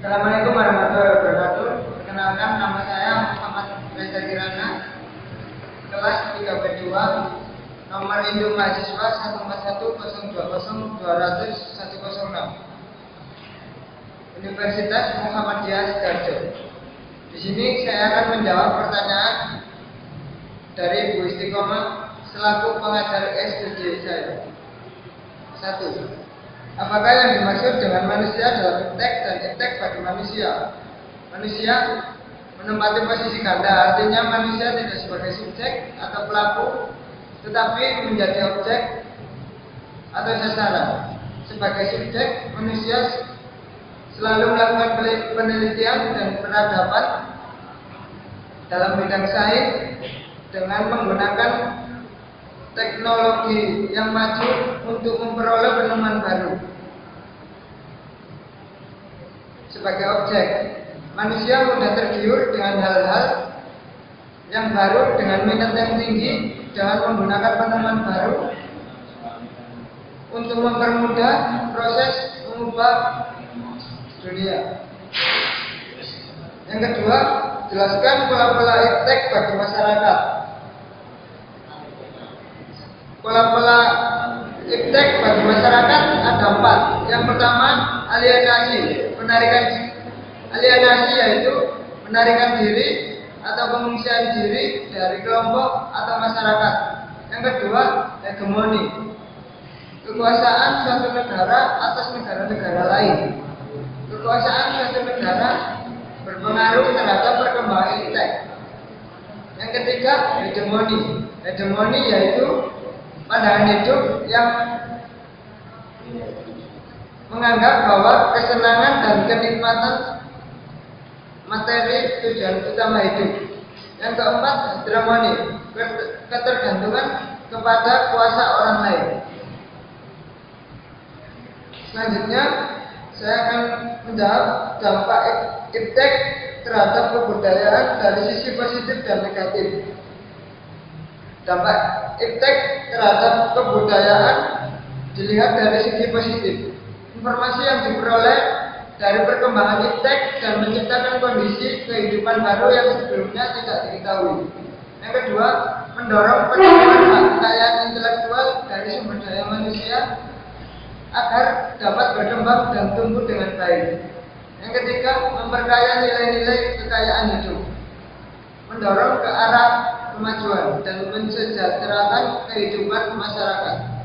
Assalamualaikum warahmatullahi wabarakatuh. Perkenalkan, nama saya Muhammad Reza Kirana, kelas 3B2, nomor induk mahasiswa 141020200106, Universitas Muhammadiyah Sidoarjo. Di sini saya akan menjawab pertanyaan dari Bu Istiqomah selaku pengajar SDJ saya. 1. Apakah yang dimaksud dengan manusia dalam iptek dan iptek bagi manusia? Manusia menempati posisi ganda, artinya manusia tidak sebagai subjek atau pelaku, tetapi menjadi objek atau sasaran. Sebagai subjek, manusia selalu melakukan penelitian dan peradaban dalam bidang sains dengan menggunakan teknologi yang maju untuk memperoleh penemuan baru. Sebagai objek, manusia mudah tergiur dengan hal-hal yang baru dengan minat yang tinggi dengan menggunakan penemuan baru untuk mempermudah proses mengubah dunia. Yang kedua, jelaskan pola-pola iptek bagi masyarakat. Pola-pola iptek bagi masyarakat ada 4. Yang pertama, alienasi. Alienasi yaitu menarikan diri atau pengungsian diri dari kelompok atau masyarakat. Yang kedua, hegemoni. Kekuasaan suatu negara atas negara-negara lain. Kekuasaan suatu negara berpengaruh terhadap perkembangan iptek. Yang ketiga, hegemoni. Hegemoni yaitu pandangan hidup yang menganggap bahwa kesenangan dan kenikmatan materi tujuan utama hidup. Yang keempat, hegemoni, ketergantungan kepada kuasa orang lain. Selanjutnya, saya akan menjawab dampak iptek terhadap kebudayaan dari sisi positif dan negatif. Dampak iptek terhadap kebudayaan dilihat dari segi positif. Informasi yang diperoleh dari perkembangan iptek dan menciptakan kondisi kehidupan baru yang sebelumnya tidak diketahui. Yang kedua, mendorong pengembangan kekayaan intelektual dari sumber daya manusia agar dapat berkembang dan tumbuh dengan baik. Yang ketiga, memperkaya nilai-nilai kekayaan hidup, mendorong ke arah kemajuan dan mensejahterakan kehidupan masyarakat.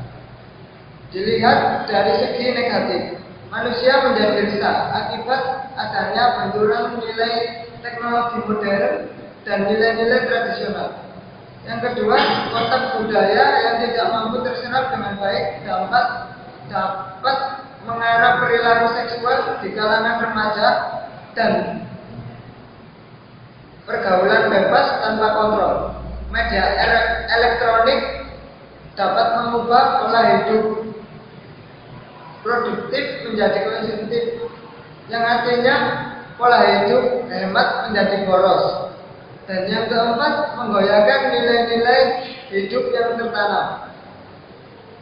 Dilihat dari segi negatif, manusia menjadi resah akibat adanya benturan nilai teknologi modern dan nilai-nilai tradisional. Yang kedua, kotak budaya yang tidak mampu terserap dengan baik dapat mengarah perilaku seksual di kalangan remaja dan pergaulan bebas tanpa kontrol. Media elektronik dapat mengubah pola hidup produktif menjadi konsumtif, yang artinya pola hidup hemat menjadi boros. Dan yang keempat, menggoyahkan nilai-nilai hidup yang tertanam.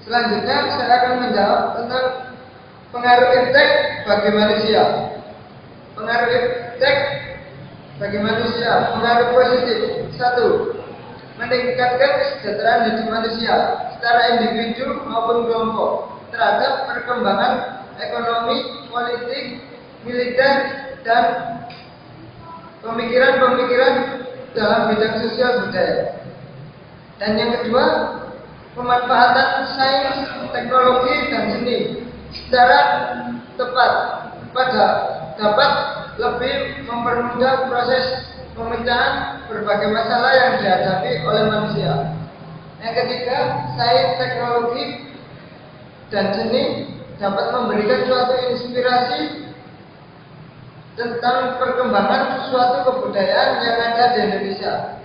Selanjutnya saya akan menjawab tentang pengaruh iptek bagi manusia. Pengaruh iptek bagi manusia, pengaruh positif. 1. Meningkatkan kesejahteraan hidup manusia secara individu maupun kelompok terhadap perkembangan ekonomi, politik, militer, dan pemikiran-pemikiran dalam bidang sosial budaya. Dan yang kedua, pemanfaatan sains, teknologi, dan seni secara tepat dapat lebih mempermudah proses pemecahan berbagai masalah yang dihadapi oleh manusia. Yang ketiga, sains, teknologi, dan seni dapat memberikan suatu inspirasi tentang perkembangan suatu kebudayaan yang ada di Indonesia.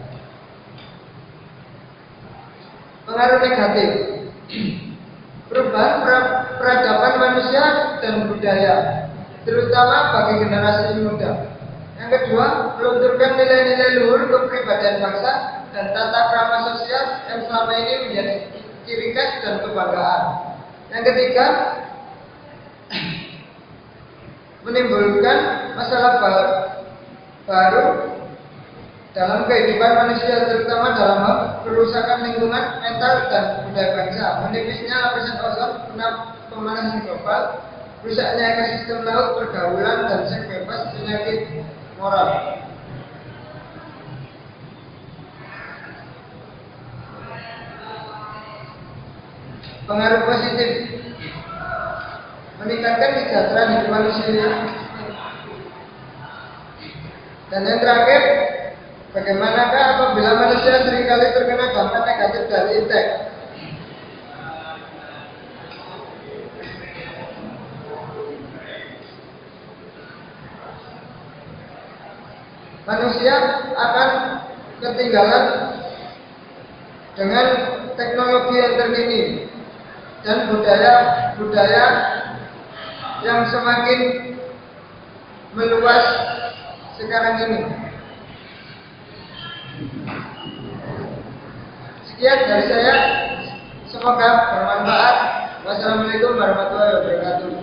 Pengaruh negatif, perubahan peradaban manusia dan budaya, terutama bagi generasi muda. Yang kedua, melunturkan nilai-nilai luhur kepribadian bangsa dan tata krama sosial yang selama ini menjadi ciri khas dan kebanggaan. Yang ketiga, menimbulkan masalah baru dalam kehidupan manusia, terutama dalam hal kerusakan lingkungan mental dan budaya bangsa. Menipisnya lapisan ozon, pemanasan global, rusaknya ekosistem laut, pergaulan dan seks bebas, penyakit moral. Pengaruh positif: meningkatkan kesejahteraan hidup manusia. Dan yang terakhir, bagaimanakah apabila manusia seringkali terkena dampak negatif dari iptek? Manusia akan ketinggalan dengan teknologi yang terkini dan budaya yang semakin meluas sekarang ini. Sekian dari saya, semoga bermanfaat. Wassalamualaikum warahmatullahi wabarakatuh.